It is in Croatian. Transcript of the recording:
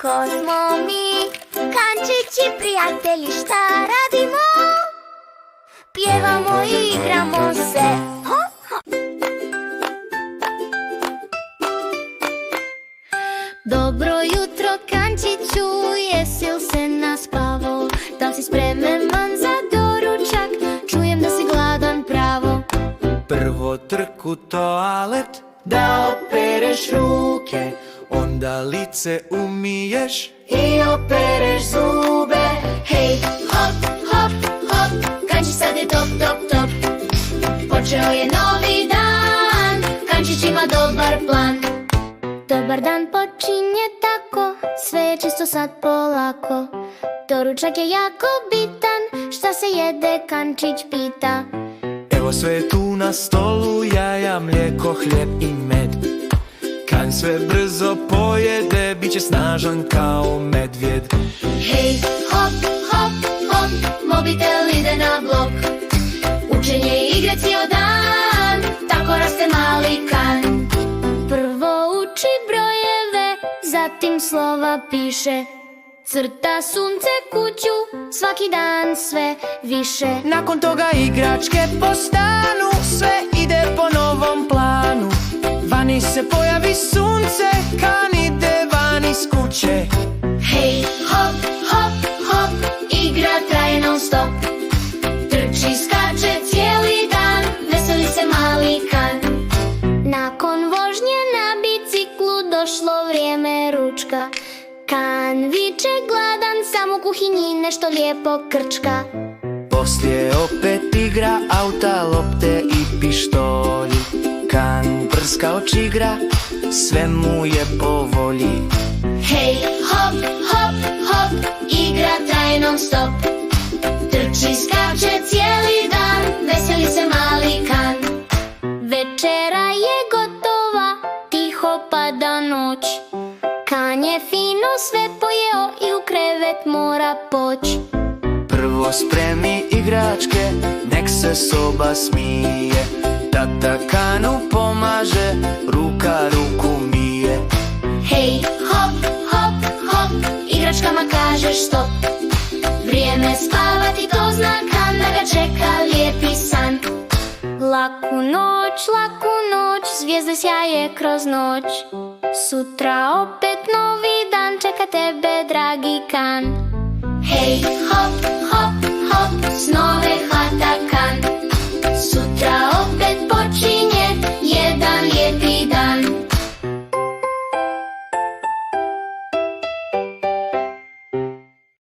Ko smo mi, kančići prijatelji, šta radimo? Pjevamo i igramo se. Dobro jutro, kančiću, jesi li se naspavao? Da li si spreman za doručak? Čujem da si gladan pravo. Prvo trku toalet, da opereš ruke, onda lice umiješ I opereš zube. Hej, hop, hop, hop, kančić sad je top, top, top. Počeo je novi dan, kančić ima dobar plan. Dobar dan počinje tako, sve je čisto sad polako. Doručak je jako bitan, šta se jede, kančić pita. Evo sve je tu na stolu, jaja, mlijeko, hljeb i med. Kanj sve brzo pojede, bit će snažan kao medvjed. Hej, hop, hop, hop, mobitel ide na blok. Učenje i igre cijel dan, tako raste mali kan. Prvo uči brojeve, zatim slova piše. Crta sunce, kuću, svaki dan sve više. Nakon toga igračke postanu, sve ide po novom planu. Vani se pojavi sunce, kan ide van iz kuće. Hej, hop, hop, hop, igra traje non stop. Trči, skače cijeli dan, veseli se mali kan. Nakon vožnje na biciklu došlo vrijeme ručka. Kan viče gladan, sam u kuhinji nešto lijepo krčka. Poslije opet igra, auta, lopte i pištolji. Kan prska očigra, sve mu je po volji. Hej, hop, hop, hop, igra traje non stop. Trči, skače cijeli dan, veseli se mali kan. Večera je gotova, tiho pada noć. Kan je fino sve pojeo i u krevet mora poć. Prvo spremi igračke, nek se soba smije. Tata kanu pomaže, ruka ruku mije. Hej, hop, hop, hop, igračkama kažeš stop. Vrijeme spavati, to zna kan, da ga čeka lijepi san. Laku noć, zvijezde sjaje kroz noć. Sutra opet novi dan, čeka tebe dragi kan. Hej, hop, hop, hop, snove hvata kan. Sutra opet počinje jedan lijepi dan.